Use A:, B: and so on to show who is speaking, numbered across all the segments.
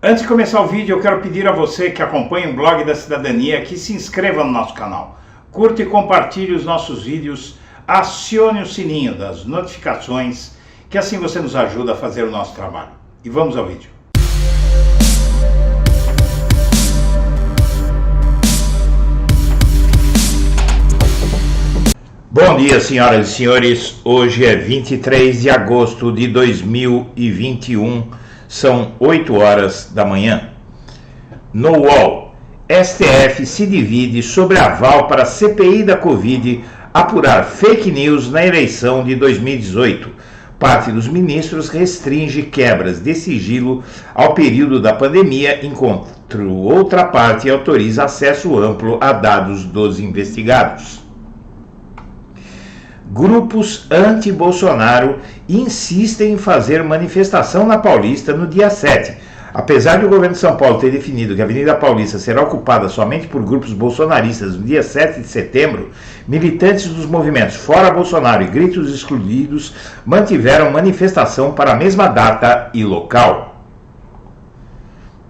A: Antes de começar o vídeo, eu quero pedir a você que acompanha o Blog da Cidadania que se inscreva no nosso canal, curta e compartilhe os nossos vídeos, acione o sininho das notificações, que assim você nos ajuda a fazer o nosso trabalho. E vamos ao vídeo. Bom dia, senhoras e senhores. Hoje é 23 de agosto de 2021. São 8 horas da manhã. No UOL, STF se divide sobre aval para a CPI da Covid apurar fake news na eleição de 2018. Parte dos ministros restringe quebras de sigilo ao período da pandemia, enquanto outra parte autoriza acesso amplo a dados dos investigados. Grupos anti-Bolsonaro insistem em fazer manifestação na Paulista no dia 7. Apesar de o governo de São Paulo ter definido que a Avenida Paulista será ocupada somente por grupos bolsonaristas no dia 7 de setembro, militantes dos movimentos Fora Bolsonaro e Gritos Excluídos mantiveram manifestação para a mesma data e local.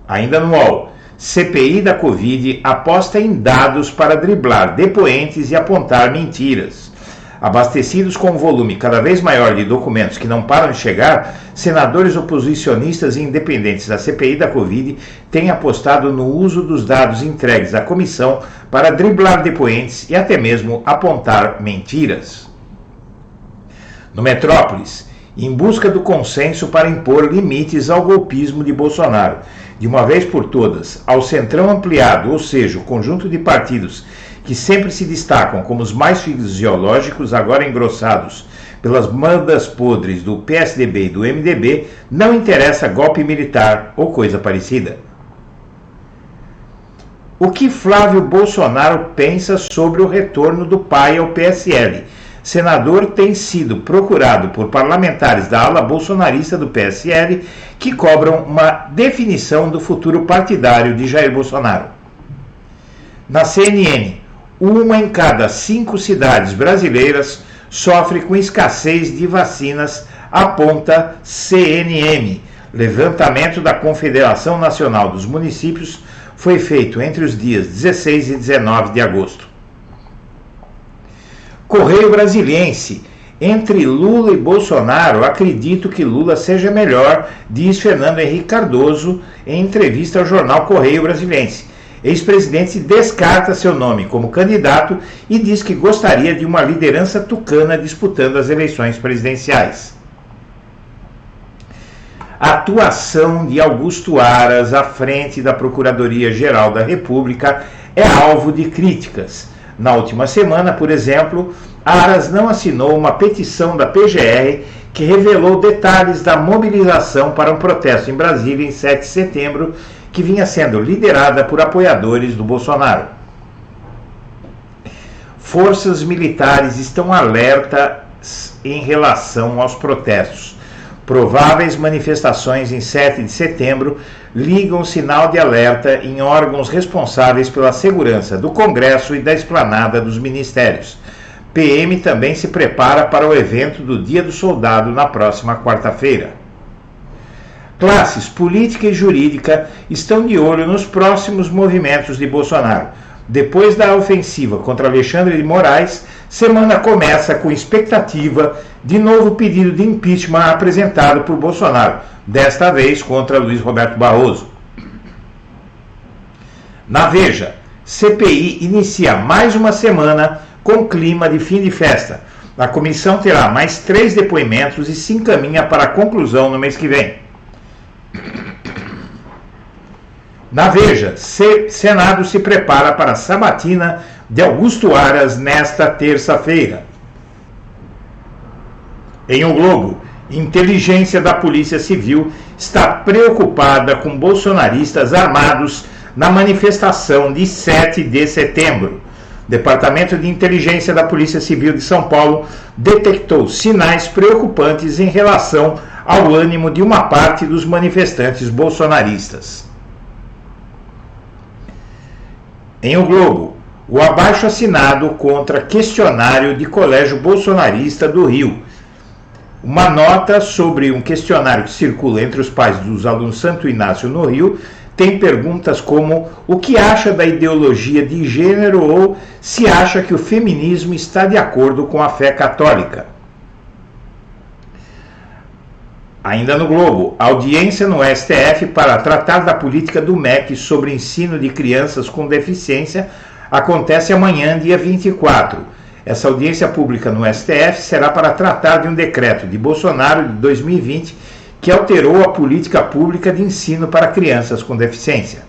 A: Ainda no UOL, CPI da Covid aposta em dados para driblar depoentes e apontar mentiras. Abastecidos com um volume cada vez maior de documentos que não param de chegar, senadores oposicionistas e independentes da CPI da Covid têm apostado no uso dos dados entregues à comissão para driblar depoentes e até mesmo apontar mentiras. No Metrópolis, em busca do consenso para impor limites ao golpismo de Bolsonaro, de uma vez por todas, ao centrão ampliado, ou seja, o conjunto de partidos que sempre se destacam como os mais fisiológicos, agora engrossados pelas mandas podres do PSDB e do MDB, não interessa golpe militar ou coisa parecida. O que Flávio Bolsonaro pensa sobre o retorno do pai ao PSL? Senador tem sido procurado por parlamentares da ala bolsonarista do PSL que cobram uma definição do futuro partidário de Jair Bolsonaro. Na CNN, 1 em cada 5 cidades brasileiras sofre com escassez de vacinas, aponta CNM. Levantamento da Confederação Nacional dos Municípios foi feito entre os dias 16 e 19 de agosto. Correio Brasiliense. Entre Lula e Bolsonaro, acredito que Lula seja melhor, diz Fernando Henrique Cardoso em entrevista ao jornal Correio Brasiliense. Ex-presidente descarta seu nome como candidato e diz que gostaria de uma liderança tucana disputando as eleições presidenciais. A atuação de Augusto Aras à frente da Procuradoria-Geral da República é alvo de críticas. Na última semana, por exemplo, Aras não assinou uma petição da PGR que revelou detalhes da mobilização para um protesto em Brasília em 7 de setembro, que vinha sendo liderada por apoiadores do Bolsonaro. Forças militares estão alertas em relação aos protestos. Prováveis manifestações em 7 de setembro ligam sinal de alerta em órgãos responsáveis pela segurança do Congresso e da esplanada dos ministérios. PM também se prepara para o evento do Dia do Soldado na próxima quarta-feira. Classes política e jurídica estão de olho nos próximos movimentos de Bolsonaro. Depois da ofensiva contra Alexandre de Moraes, semana começa com expectativa de novo pedido de impeachment apresentado por Bolsonaro, desta vez contra Luiz Roberto Barroso. Na Veja, CPI inicia mais uma semana com clima de fim de festa. A comissão terá mais 3 depoimentos e se encaminha para a conclusão no mês que vem. Na Veja, Senado se prepara para a sabatina de Augusto Aras nesta terça-feira. Em O Globo, inteligência da Polícia Civil está preocupada com bolsonaristas armados na manifestação de 7 de setembro. O Departamento de Inteligência da Polícia Civil de São Paulo detectou sinais preocupantes em relação ao ânimo de uma parte dos manifestantes bolsonaristas. Em O Globo, o abaixo-assinado contra questionário de colégio bolsonarista do Rio. Uma nota sobre um questionário que circula entre os pais dos alunos Santo Inácio no Rio tem perguntas como o que acha da ideologia de gênero ou se acha que o feminismo está de acordo com a fé católica. Ainda no Globo, audiência no STF para tratar da política do MEC sobre ensino de crianças com deficiência acontece amanhã, dia 24. Essa audiência pública no STF será para tratar de um decreto de Bolsonaro de 2020 que alterou a política pública de ensino para crianças com deficiência.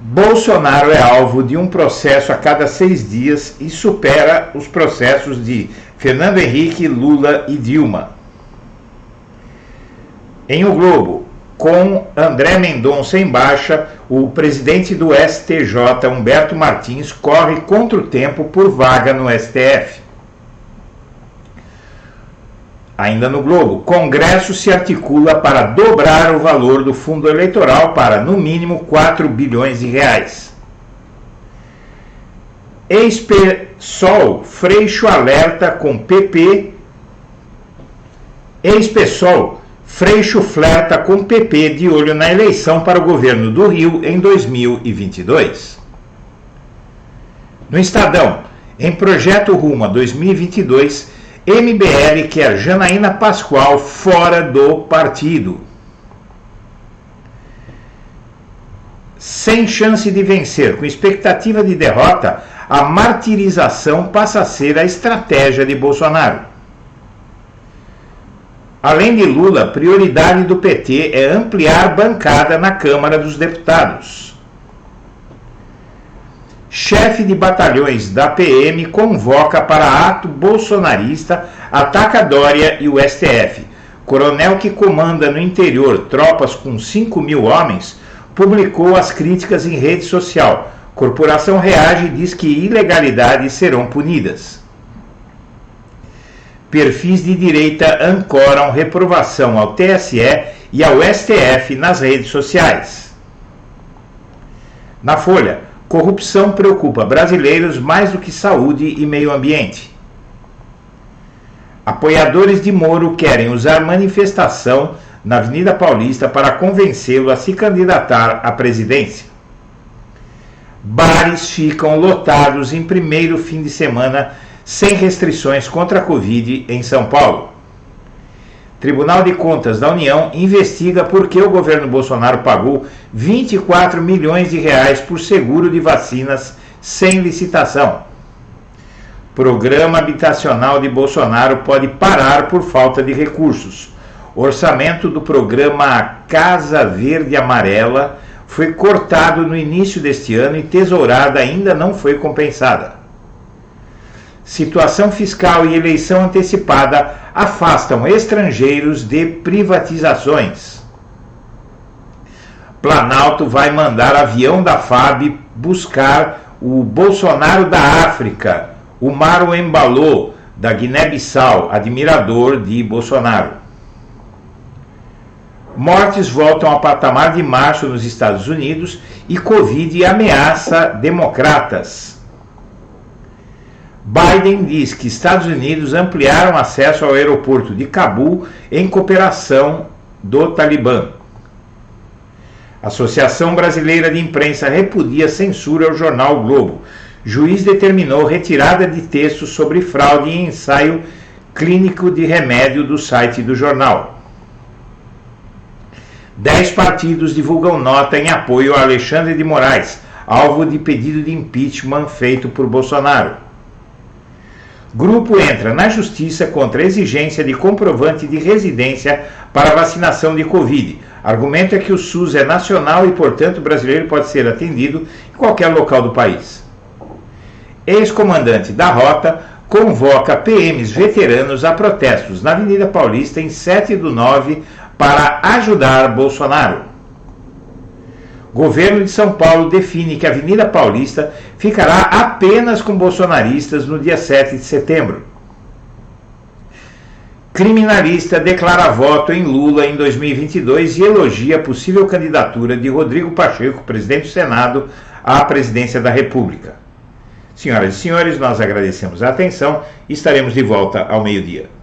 A: Bolsonaro é alvo de um processo a cada 6 dias e supera os processos de Fernando Henrique, Lula e Dilma. Em O Globo, com André Mendonça em baixa, o presidente do STJ, Humberto Martins, corre contra o tempo por vaga no STF. Ainda no Globo, Congresso se articula para dobrar o valor do fundo eleitoral para, no mínimo, 4 bilhões de reais. Ex-PSOL, Freixo alerta com PP. Ex-PSOL, Freixo flerta com PP de olho na eleição para o governo do Rio em 2022. No Estadão, em projeto rumo a 2022, MBL quer Janaína Pascoal fora do partido. Sem chance de vencer, com expectativa de derrota, a martirização passa a ser a estratégia de Bolsonaro. Além de Lula, prioridade do PT é ampliar bancada na Câmara dos Deputados. Chefe de batalhões da PM convoca para ato bolsonarista, ataca Dória e o STF. Coronel que comanda no interior tropas com 5.000 homens publicou as críticas em rede social. Corporação reage e diz que ilegalidades serão punidas. Perfis de direita ancoram reprovação ao TSE e ao STF nas redes sociais. Na Folha, corrupção preocupa brasileiros mais do que saúde e meio ambiente. Apoiadores de Moro querem usar manifestação na Avenida Paulista para convencê-lo a se candidatar à presidência. Bares ficam lotados em primeiro fim de semana sem restrições contra a Covid em São Paulo. Tribunal de Contas da União investiga por que o governo Bolsonaro pagou 24 milhões de reais por seguro de vacinas sem licitação. Programa habitacional de Bolsonaro pode parar por falta de recursos. Orçamento do programa Casa Verde Amarela foi cortado no início deste ano e tesourada ainda não foi compensada. Situação fiscal e eleição antecipada afastam estrangeiros de privatizações. Planalto vai mandar avião da FAB buscar o Bolsonaro da África, o Maro Embalô, da Guiné-Bissau, admirador de Bolsonaro. Mortes voltam ao patamar de março nos Estados Unidos e Covid ameaça democratas. Biden diz que Estados Unidos ampliaram acesso ao aeroporto de Cabul em cooperação do Talibã. Associação Brasileira de Imprensa repudia censura ao jornal o Globo. Juiz determinou retirada de textos sobre fraude em ensaio clínico de remédio do site do jornal. 10 partidos divulgam nota em apoio a Alexandre de Moraes, alvo de pedido de impeachment feito por Bolsonaro. Grupo entra na justiça contra a exigência de comprovante de residência para vacinação de Covid. Argumento é que o SUS é nacional e, portanto, o brasileiro pode ser atendido em qualquer local do país. Ex-comandante da Rota convoca PMs veteranos a protestos na Avenida Paulista em 7/9 para ajudar Bolsonaro. Governo de São Paulo define que a Avenida Paulista ficará apenas com bolsonaristas no dia 7 de setembro. Criminalista declara voto em Lula em 2022 e elogia a possível candidatura de Rodrigo Pacheco, presidente do Senado, à presidência da República. Senhoras e senhores, nós agradecemos a atenção e estaremos de volta ao meio-dia.